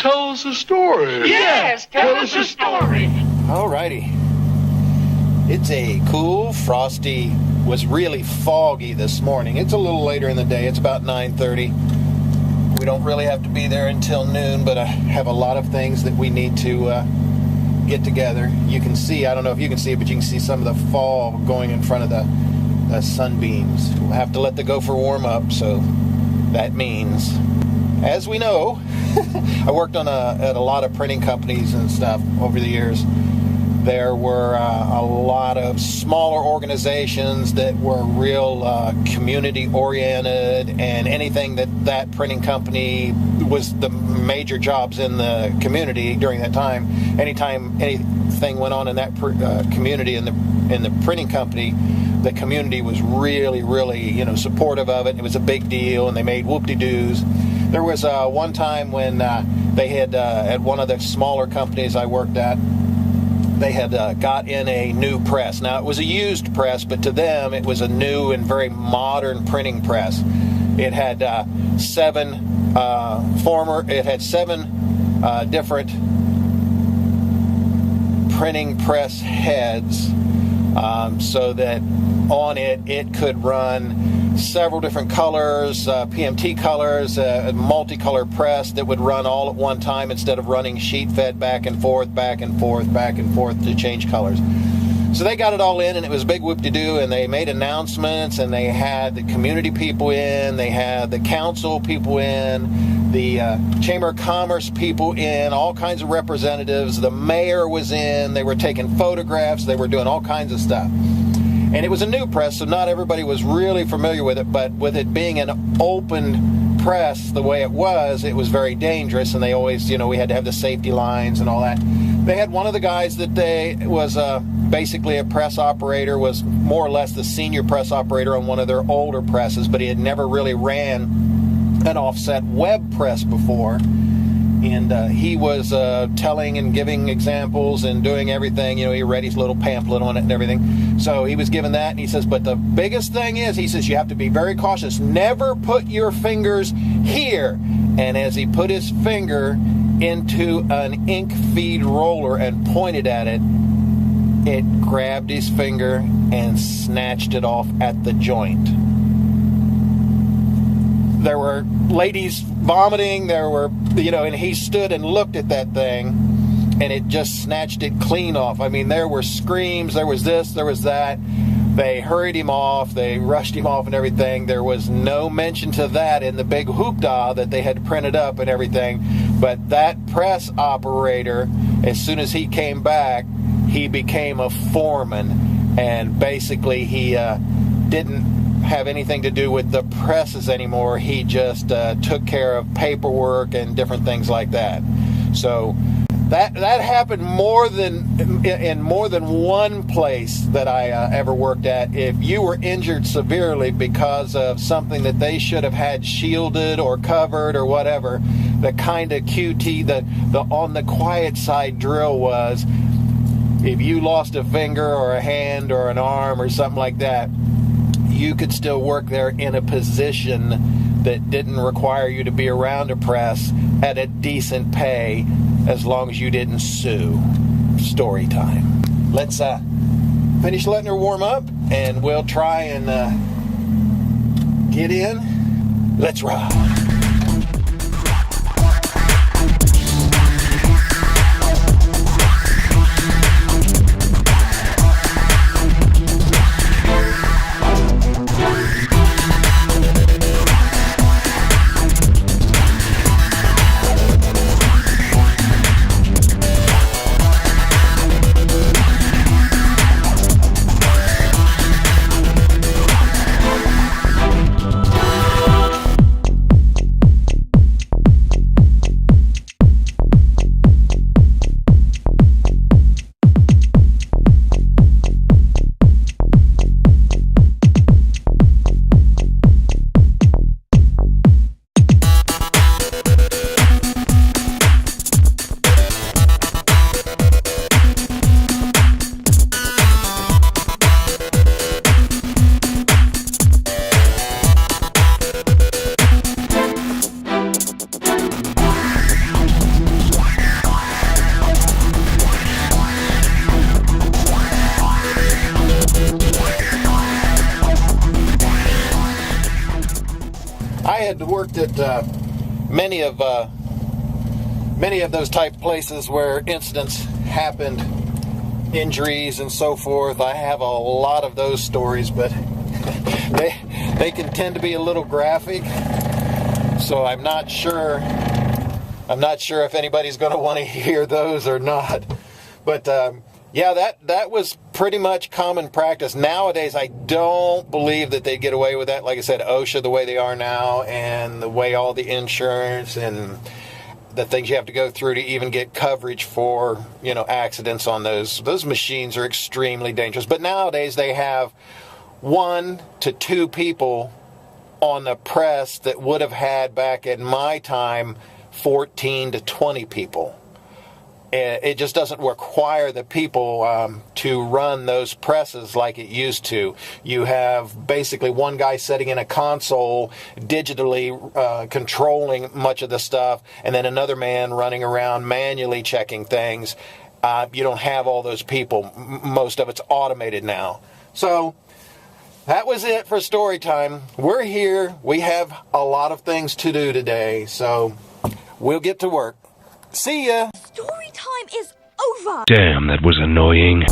tell us a story. Yes, tell us a story. Alrighty. It's a cool, frosty, was really foggy this morning. It's a little later in the day. It's about 9:30. We don't really have to be there until noon, but I have a lot of things that we need to get together. You can see, I don't know if you can see it, but you can see some of the fog going in front of the sunbeams. We'll have to let the gopher warm up, so that means, as we know, I worked on at a lot of printing companies and stuff over the years. There were a lot of smaller organizations that were real community-oriented, and anything that printing company was the major jobs in the community during that time. Anytime anything went on in that community in the printing company, the community was really, really, supportive of it. It was a big deal, and they made whoop-de-doos. There was one time when they had, at one of the smaller companies I worked at, they had got in a new press. Now, it was a used press, but to them, it was a new and very modern printing press. It had seven different printing press heads, so that on it could run several different colors, PMT colors, a multicolor press that would run all at one time instead of running sheet fed back and forth to change colors. So they got it all in, and it was a big whoop-de-doo, and they made announcements, and they had the community people in, they had the council people in, the Chamber of Commerce people in, all kinds of representatives. The mayor was in, they were taking photographs, they were doing all kinds of stuff. And it was a new press, so not everybody was really familiar with it, but with it being an open press the way it was very dangerous, and they always, we had to have the safety lines and all that. They had one of the guys that was basically a press operator, was more or less the senior press operator on one of their older presses, but he had never really ran an offset web press before. And he was telling and giving examples and doing everything. He read his little pamphlet on it and everything. So he was given that, and he says, but the biggest thing is, he says, you have to be very cautious. Never put your fingers here. And as he put his finger into an ink feed roller and pointed at it, it grabbed his finger and snatched it off at the joint. There were ladies vomiting, there were, and he stood and looked at that thing, and it just snatched it clean off. I mean, there were screams, there was this, there was that. They hurried him off, they rushed him off and everything. There was no mention to that in the big hoopdah that they had printed up and everything. But that press operator, as soon as he came back, he became a foreman, and basically he didn't have anything to do with the presses anymore. He just took care of paperwork and different things like that. So that happened in more than one place that I ever worked at. If you were injured severely because of something that they should have had shielded or covered or whatever, the kind of QT, the on the quiet side drill was, if you lost a finger or a hand or an arm or something like that, you could still work there in a position that didn't require you to be around a press at a decent pay, as long as you didn't sue. Story time. Let's finish letting her warm up, and we'll try and get in. Let's ride. had worked at many of those type places where incidents happened, injuries and so forth. I have a lot of those stories, but they can tend to be a little graphic. So I'm not sure if anybody's going to want to hear those or not. But yeah, that was pretty much common practice. Nowadays, I don't believe that they get away with that. Like I said, OSHA, the way they are now, and the way all the insurance and the things you have to go through to even get coverage for, accidents on those machines are extremely dangerous. But nowadays, they have 1 to 2 people on the press that would have had, back in my time, 14 to 20 people. It just doesn't require the people to run those presses like it used to. You have basically one guy sitting in a console digitally controlling much of the stuff, and then another man running around manually checking things. You don't have all those people. Most of it's automated now. So that was it for story time. We're here. We have a lot of things to do today, so we'll get to work. See ya! Story time is over! Damn, that was annoying.